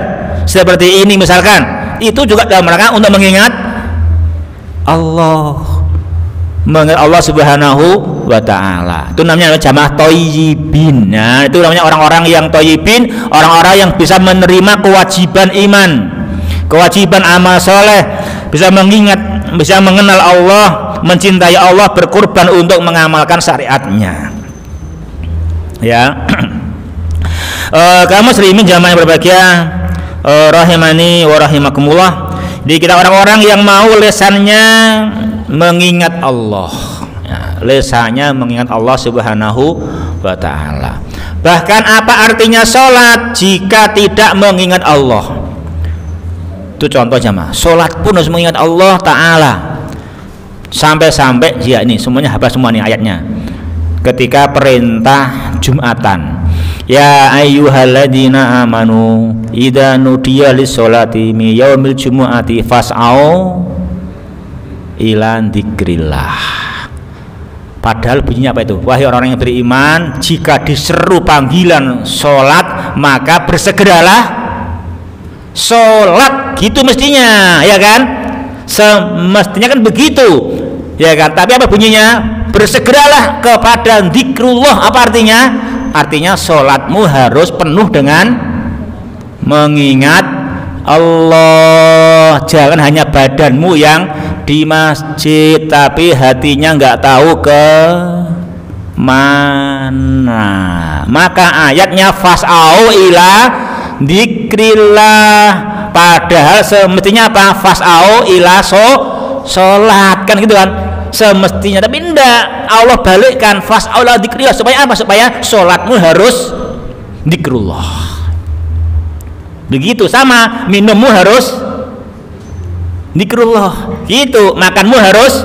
seperti ini misalkan, itu juga dalam rangka untuk mengingat Allah, mengingat Allah Subhanahu wa ta'ala. Itu namanya jamaah thayyibin. Nah itu namanya orang-orang yang thayyibin, orang-orang yang bisa menerima kewajiban iman, kewajiban amal soleh, bisa mengingat, bisa mengenal Allah, mencintai Allah, berkorban untuk mengamalkan syariatnya ya. Kaum muslimin jamaah yang berbahagia, rahimani wa rahimakumullah. Jadi kita orang-orang yang mau lesannya mengingat Allah ya, lesannya mengingat Allah Subhanahu wa ta'ala. Bahkan apa artinya sholat jika tidak mengingat Allah? Itu contoh jamaah, sholat pun harus mengingat Allah ta'ala. Sampai-sampai ya ini semuanya hafal semua nih ayatnya. Ketika perintah Jumatan, ya ayyuhalladzina amanu idza nudiya lis-sholati mi yaumil jumu'ati fas'au ila dzikrillah. Padahal bunyinya apa itu? Wahai orang-orang yang beriman, jika diseru panggilan sholat maka bersegeralah sholat. Gitu mestinya ya kan, semestinya kan begitu ya kan. Tapi apa bunyinya? Bersegeralah kepada zikrullah. Apa artinya? Artinya sholatmu harus penuh dengan mengingat Allah. Jangan hanya badanmu yang di masjid tapi hatinya nggak tahu ke mana. Maka ayatnya fas'au ila dzikrillah. Padahal semestinya apa? Fas'au ila sholat kan gitu kan semestinya, tapi enggak, Allah balikkan fas'au ila dzikrillah. Supaya apa? Supaya sholatmu harus zikrullah. Begitu sama, minummu harus zikrullah, gitu. Makanmu harus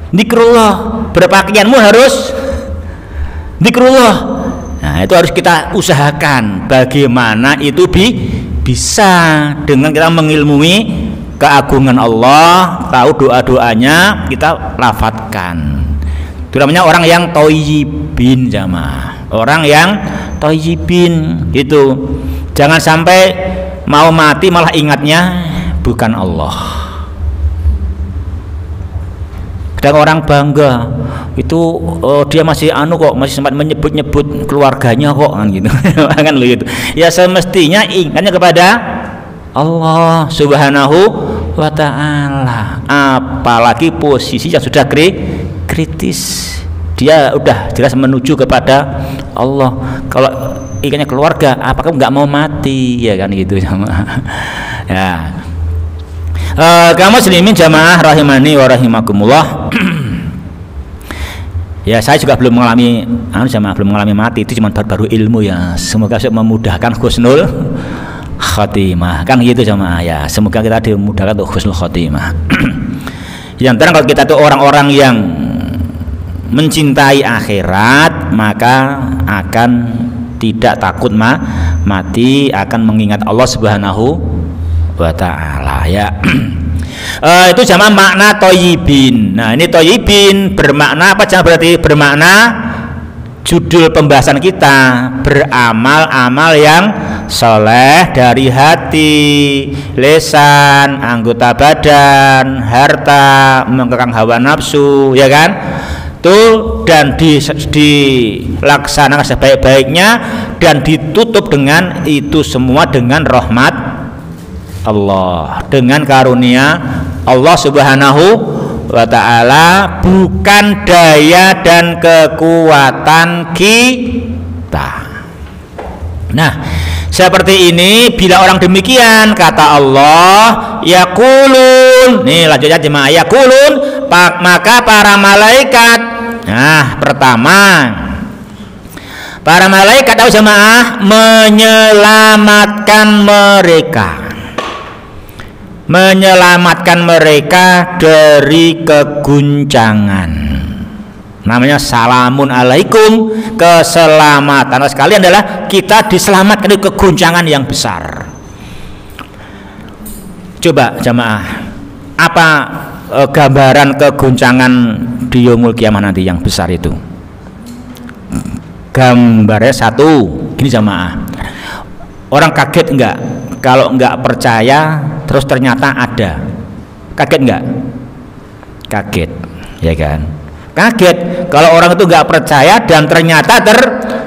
zikrullah, berpakaianmu harus zikrullah. Nah, itu harus kita usahakan bagaimana itu bisa dengan kita mengilmui keagungan Allah, tahu doa-doanya kita lafadzkan. Itu namanya orang yang thayyibin jamaah. Orang yang thayyibin gitu. Jangan sampai mau mati malah ingatnya bukan Allah. Kadang orang bangga itu dia masih kok masih sempat menyebut-nyebut keluarganya kok kan gitu. Kan begitu. Ya semestinya ingatnya kepada Allah Subhanahu wa taala. Apalagi posisi yang sudah kritis. Dia udah jelas menuju kepada Allah. Kalau ingatnya keluarga, apakah nggak mau mati ya kan gitu sama. Ya. Kaum muslimin jamaah rahimani wa rahimakumullah. Ya saya juga belum mengalami belum mengalami mati, itu cuma baru ilmu ya. Semoga saya memudahkan husnul khotimah kan gitu jamaah ya. Semoga kita dimudahkan untuk husnul khotimah. Yang terang kalau kita tuh orang-orang yang mencintai akhirat, maka akan tidak takut mati, akan mengingat Allah Subhanahu wa ta'ala ya. Itu jamaah makna thayyibin. Nah, ini thayyibin bermakna apa? Berarti bermakna judul pembahasan kita beramal-amal yang soleh dari hati, lisan, anggota badan, harta, mengekang hawa nafsu ya kan. Tuh, dan dilaksanakan sebaik-baiknya dan ditutup dengan itu semua dengan rahmat Allah, dengan karunia Allah Subhanahu wa ta'ala, bukan daya dan kekuatan kita. Nah, seperti ini bila orang demikian kata Allah yaqulun, nih lanjutnya jemaah, yaqulun, maka para malaikat, nah pertama para malaikat tahu jemaah menyelamatkan mereka dari keguncangan. Namanya salamun alaikum, keselamatan sekalian adalah kita diselamatkan dari keguncangan yang besar. Coba jemaah, apa gambaran keguncangan di yaumul kiamah nanti yang besar itu? Gambarnya satu, gini jemaah, orang kaget enggak kalau enggak percaya terus ternyata ada? Kaget enggak? Kaget ya kan, kaget kalau orang itu enggak percaya dan ternyata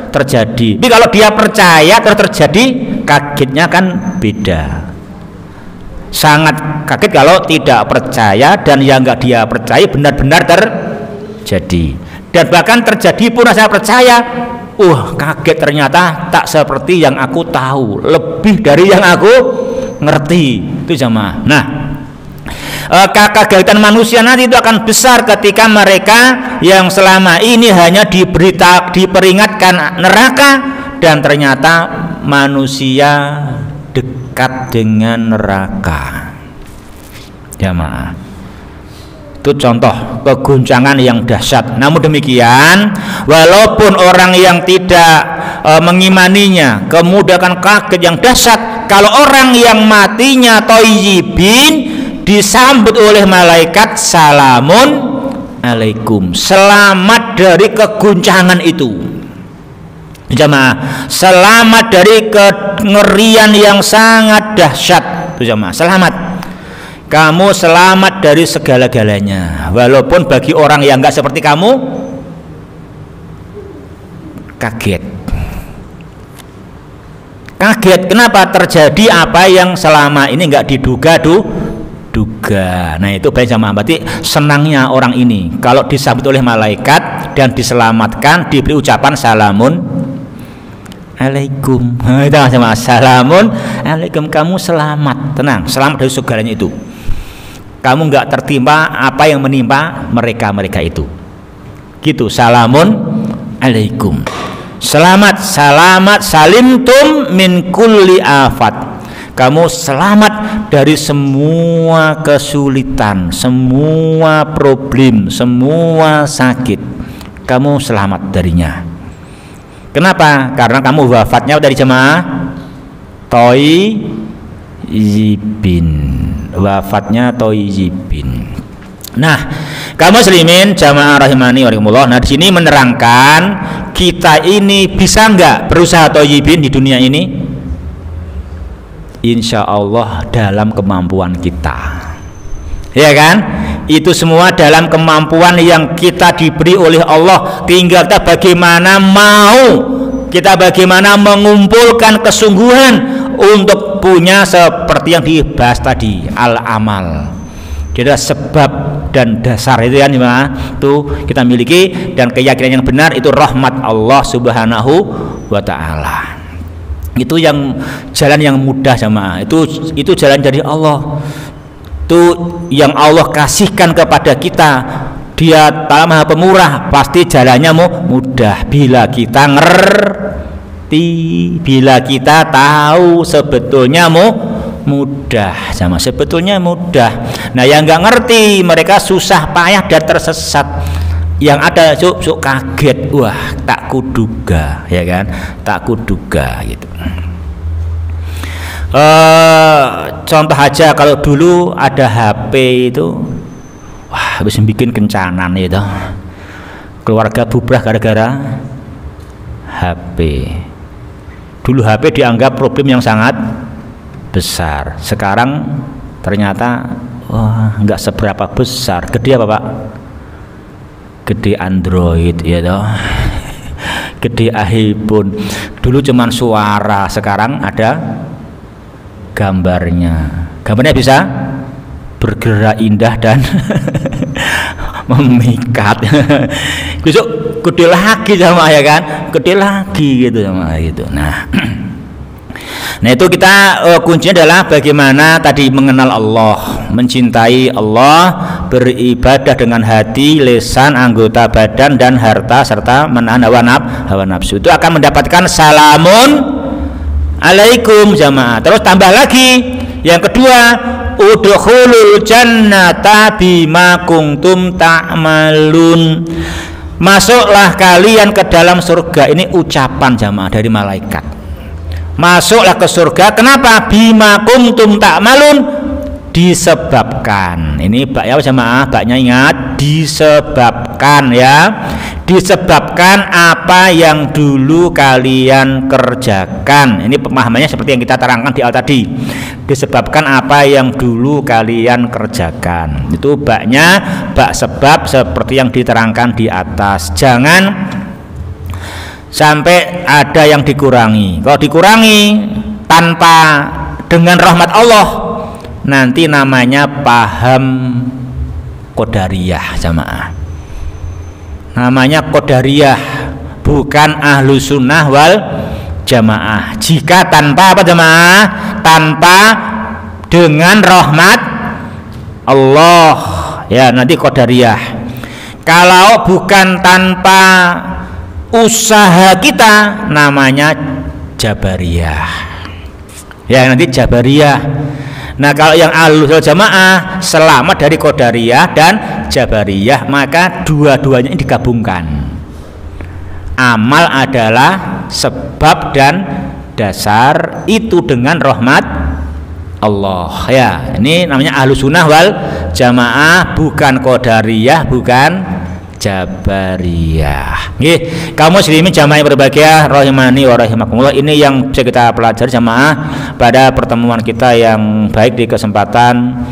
terjadi. Tapi kalau dia percaya terus terjadi, kagetnya kan beda. Sangat kaget kalau tidak percaya dan yang enggak dia percaya benar-benar terjadi. Dan bahkan terjadi pun saya percaya, kaget ternyata tak seperti yang aku tahu, lebih dari yang aku ngerti. Itu jamaah. Nah, kekagetan manusia nanti itu akan besar ketika mereka yang selama ini hanya diperingatkan neraka dan ternyata manusia dekat dengan neraka. Jamaah, itu contoh keguncangan yang dahsyat. Namun demikian, walaupun orang yang tidak mengimaninya kemudian kaget yang dahsyat, kalau orang yang matinya thayyibin disambut oleh malaikat salamun alaikum, selamat dari keguncangan itu. Jamaah, selamat dari kengerian yang sangat dahsyat. Itu jamaah, selamat. Kamu selamat dari segala-galanya. Walaupun bagi orang yang enggak seperti kamu kaget. Kaget kenapa? Terjadi apa yang selama ini enggak diduga duga. Nah, itu baik jamaah. Berarti senangnya orang ini kalau disambut oleh malaikat dan diselamatkan, diberi ucapan salamun alaikum. Itu sama, salamun alaikum, kamu selamat, tenang, selamat dari segalanya itu. Kamu nggak tertimpa apa yang menimpa mereka itu. Gitu, salamun alaikum. Selamat, salimtum min kulli afat. Kamu selamat dari semua kesulitan, semua problem, semua sakit. Kamu selamat darinya. Kenapa? Karena kamu wafatnya dari jemaah Thayyibin. Wafatnya Thayyibin. Nah, kaum muslimin jamaah rahimani warahmatullah. Nah, di sini menerangkan kita ini bisa enggak berusaha thayyibin di dunia ini? Insya Allah dalam kemampuan kita, ya kan? Itu semua dalam kemampuan yang kita diberi oleh Allah. Tinggal kita bagaimana mau, kita bagaimana mengumpulkan kesungguhan untuk punya seperti yang dibahas tadi, al-amal. Jadi sebab dan dasar itu kan itu kita miliki, dan keyakinan yang benar itu rahmat Allah Subhanahu wa taala. Itu yang jalan yang mudah jamaah. Itu jalan dari Allah. Itu yang Allah kasihkan kepada kita. Dia Ta'ala Maha Pemurah, pasti jalannya mudah bila kita ngerti, bila kita tahu sebetulnya mudah sama sebetulnya mudah. Nah, yang nggak ngerti mereka susah payah dan tersesat. Yang ada sok kaget, wah tak kuduga, ya kan, tak kuduga gitu. Contoh aja, kalau dulu ada HP itu, wah bisa bikin kencanan itu, keluarga bubrah gara-gara HP. Dulu HP dianggap problem yang sangat besar. Sekarang ternyata wah nggak seberapa besar. Gede apa Pak? Gede Android ya toh. Gede iPhone. Dulu cuman suara, sekarang ada gambarnya. Gambarnya bisa bergerak indah dan memikat. Besok gede lagi sama, ya kan? Gede lagi gitu sama gitu. Nah itu kita kuncinya adalah bagaimana tadi mengenal Allah, mencintai Allah, beribadah dengan hati, lisan, anggota badan dan harta, serta menahan hawa nafsu. Itu akan mendapatkan salamun alaikum jamaah. Terus tambah lagi yang kedua, udkhulul jannata bima kuntum ta'malun. Masuklah kalian ke dalam surga. Ini ucapan jamaah dari malaikat. Masuklah ke surga. Kenapa? Bima kuntum ta'malun, disebabkan. Ini bak ya jamaah, baknya ingat, disebabkan ya. Disebabkan apa yang dulu kalian kerjakan. Ini pemahamannya seperti yang kita terangkan di awal tadi. Disebabkan apa yang dulu kalian kerjakan. Itu baknya bak sebab seperti yang diterangkan di atas. Jangan sampai ada yang dikurangi. Kalau dikurangi tanpa dengan rahmat Allah, nanti namanya paham qadariyah jamaah. Namanya qadariyah, bukan ahlu sunnah wal jamaah. Jika tanpa apa jamaah? Tanpa dengan rahmat Allah, ya nanti qadariyah. Kalau bukan tanpa usaha kita, namanya jabariyah, ya nanti jabariyah. Nah kalau yang ahlus jamaah selamat dari qadariyah dan jabariyah, maka dua-duanya ini digabungkan. Amal adalah sebab dan dasar, itu dengan rahmat Allah, ya ini namanya ahlus sunnah wal jamaah, bukan qadariyah, bukan jabariyah. Nggih, kaum muslimin jamaah yang berbahagia rahimani wa rahimakumullah, ini yang bisa kita pelajari jamaah pada pertemuan kita yang baik di kesempatan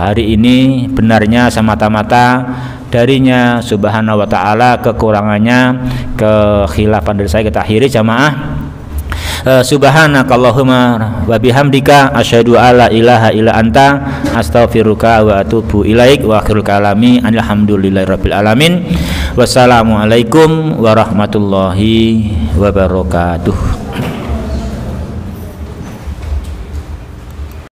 hari ini. Benarnya semata-mata darinya subhanahu wa ta'ala, kekurangannya, kekhilafan dari saya kita akhiri jamaah. Subhanakallahumma wa bihamdika asyhadu alla ilaha illa anta astaghfiruka wa atubu ilaik wa akhirul kalami alhamdulillahirabbil alamin. Wassalamualaikum warahmatullahi wabarakatuh.